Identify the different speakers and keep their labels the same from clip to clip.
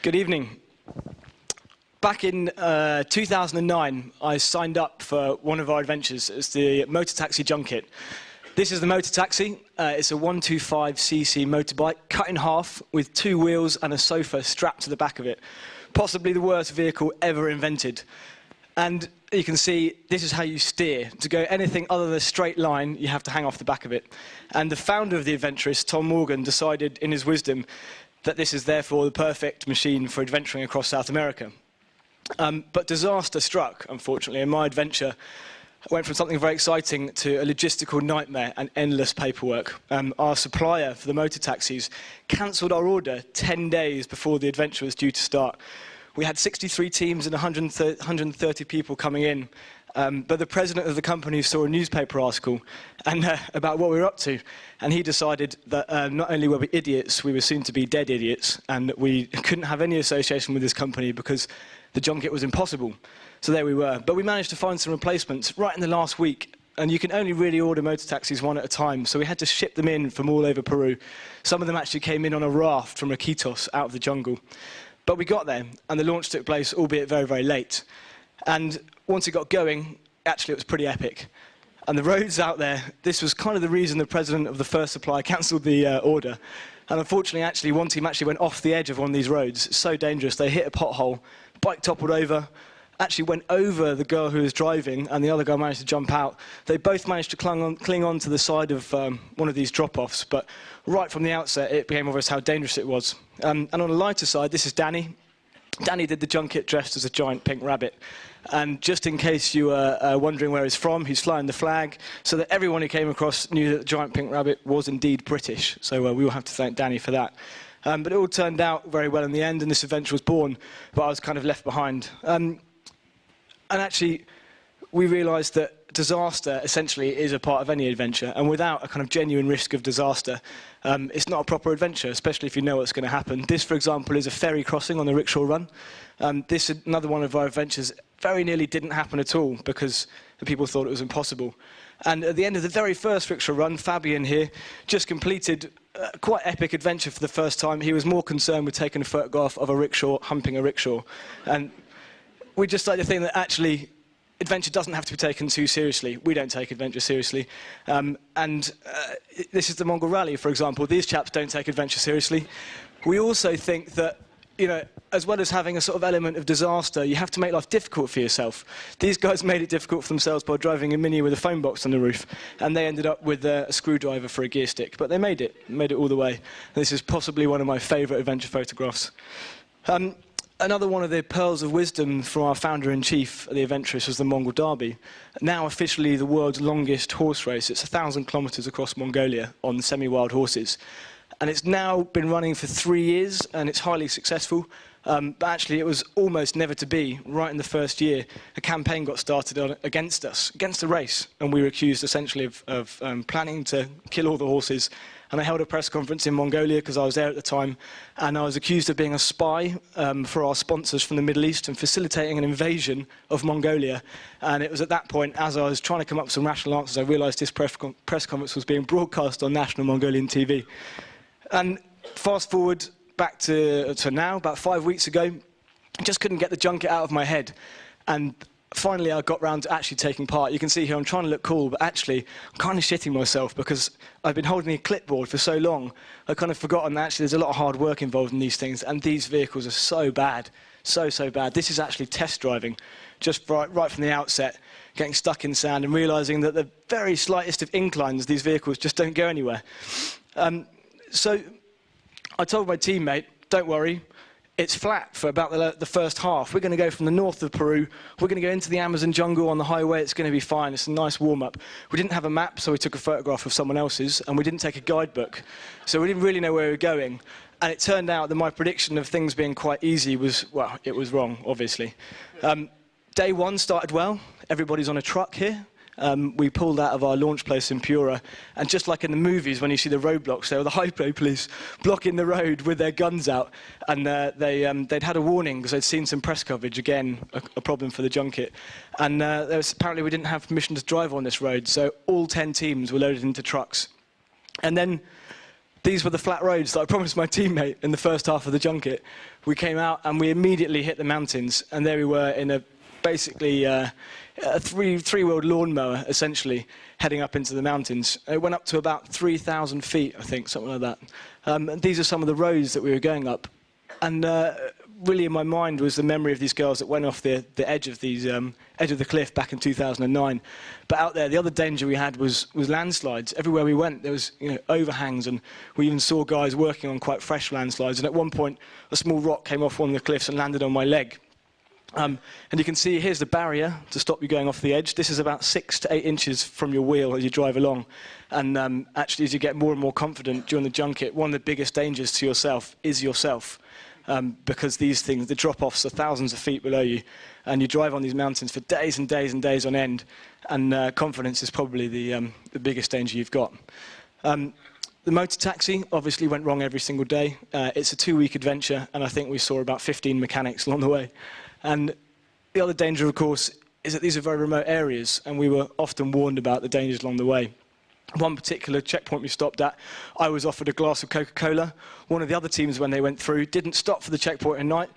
Speaker 1: Good evening. Back in 2009, I signed up for one of our adventures as the motor taxi junket. This is the motor taxi. It's a 125cc motorbike cut in half with 2 wheels and a sofa strapped to the back of it. Possibly the worst vehicle ever invented. And you can see this is how you steer. To go anything other than a straight line, you have to hang off the back of it. And the founder of the Adventurists, Tom Morgan, decided in his wisdom that this is therefore the perfect machine for adventuring across South America. But disaster struck, unfortunately, and my adventure went from something very exciting to a logistical nightmare and endless paperwork. Our supplier for the motor taxis cancelled our order 10 days before the adventure was due to start. We had 63 teams and 130 people coming in, but the president of the company saw a newspaper article about what we were up to, and he decided that not only were we idiots, we were soon to be dead idiots, and that we couldn't have any association with this company because the junket was impossible. So there we were. But we managed to find some replacements right in the last week, and you can only really order motor taxis one at a time, so we had to ship them in from all over Peru. Some of them actually came in on a raft from Iquitos out of the jungle. But we got there, and the launch took place, albeit very, very late. And once it got going, actually it was pretty epic. And the roads out there, this was kind of the reason the president of the first supplier cancelled the order. And unfortunately, actually, one team actually went off the edge of one of these roads. It's so dangerous. They hit a pothole, bike toppled over, actually went over the girl who was driving, and the other girl managed to jump out. They both managed to cling on to the side of one of these drop-offs, but right from the outset, it became obvious how dangerous it was. And on the lighter side, this is Danny. Danny did the junket dressed as a giant pink rabbit. And just in case you were wondering where he's from, he's flying the flag, so that everyone who came across knew that the giant pink rabbit was indeed British. So we will have to thank Danny for that. But it all turned out very well in the end, and this adventure was born, but I was kind of left behind. And actually, we realised that disaster essentially is a part of any adventure, and without a kind of genuine risk of disaster, it's not a proper adventure, especially if you know what's going to happen. This, for example, is a ferry crossing on the rickshaw run. This is another one of our adventures. Very nearly didn't happen at all because the people thought it was impossible. And at the end of the very first rickshaw run, Fabian here just completed a quite epic adventure for the first time. He was more concerned with taking a photograph of a rickshaw humping a rickshaw. And we just like to think that actually adventure doesn't have to be taken too seriously. We don't take adventure seriously. This is the Mongol Rally, for example. These chaps don't take adventure seriously. We also think that, you know, as well as having a sort of element of disaster, you have to make life difficult for yourself. These guys made it difficult for themselves by driving a Mini with a phone box on the roof, and they ended up with a screwdriver for a gear stick. But they made it all the way. And this is possibly one of my favourite adventure photographs. Another one of the pearls of wisdom from our founder-in-chief of the Adventurists was the Mongol Derby. Now officially the world's longest horse race. It's 1,000 kilometres across Mongolia on semi-wild horses. And it's now been running for 3 years, and it's highly successful. But actually, it was almost never to be. Right in the first year, a campaign got started against us, against the race, and we were accused essentially of planning to kill all the horses. And I held a press conference in Mongolia because I was there at the time, and I was accused of being a spy for our sponsors from the Middle East and facilitating an invasion of Mongolia. And it was at that point, as I was trying to come up with some rational answers, I realised this press conference was being broadcast on national Mongolian TV. And fast forward back to now, about 5 weeks ago, I just couldn't get the junket out of my head. And finally, I got round to actually taking part. You can see here I'm trying to look cool, but actually, I'm kind of shitting myself because I've been holding a clipboard for so long, I've kind of forgotten that actually there's a lot of hard work involved in these things, and these vehicles are so bad, so bad. This is actually test driving, just right from the outset, getting stuck in sand and realising that the very slightest of inclines, these vehicles just don't go anywhere. So I told my teammate, don't worry, it's flat for about the first half. We're going to go from the north of Peru. We're going to go into the Amazon jungle on the highway. It's going to be fine. It's a nice warm-up. We didn't have a map, so we took a photograph of someone else's, and we didn't take a guidebook. So we didn't really know where we were going. And it turned out that my prediction of things being quite easy was, well, it was wrong, obviously. Day one started well. Everybody's on a truck here. We pulled out of our launch place in Pura, and just like in the movies when you see the roadblocks, there were the hypo police blocking the road with their guns out, and they'd had a warning because they'd seen some press coverage, again, a problem for the junket. And apparently we didn't have permission to drive on this road, so all 10 teams were loaded into trucks. And then these were the flat roads that I promised my teammate in the first half of the junket. We came out and we immediately hit the mountains, and there we were in basically a three-wheeled lawnmower, essentially, heading up into the mountains. It went up to about 3,000 feet, I think, something like that. And these are some of the roads that we were going up. And really in my mind was the memory of these girls that went off the edge of the cliff back in 2009. But out there, the other danger we had was landslides. Everywhere we went, there was overhangs, and we even saw guys working on quite fresh landslides. And at one point, a small rock came off one of the cliffs and landed on my leg. And you can see here's the barrier to stop you going off the edge. This is about 6 to 8 inches from your wheel as you drive along. And actually, as you get more and more confident during the junket, one of the biggest dangers to yourself is yourself. Because these things, the drop-offs are thousands of feet below you, and you drive on these mountains for days and days and days on end, and confidence is probably the biggest danger you've got. The motor taxi obviously went wrong every single day. It's a 2-week adventure, and I think we saw about 15 mechanics along the way. And the other danger, of course, is that these are very remote areas, and we were often warned about the dangers along the way. One particular checkpoint we stopped at, I was offered a glass of Coca-Cola. One of the other teams, when they went through, didn't stop for the checkpoint at night.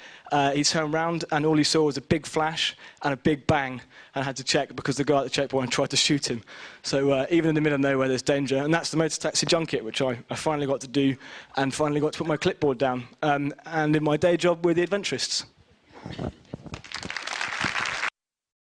Speaker 1: He turned around, and all he saw was a big flash and a big bang, and had to check because the guy at the checkpoint tried to shoot him. So even in the middle of nowhere, there's danger. And that's the motor taxi junket, which I finally got to do, and finally got to put my clipboard down. And in my day job, we're the Adventurists.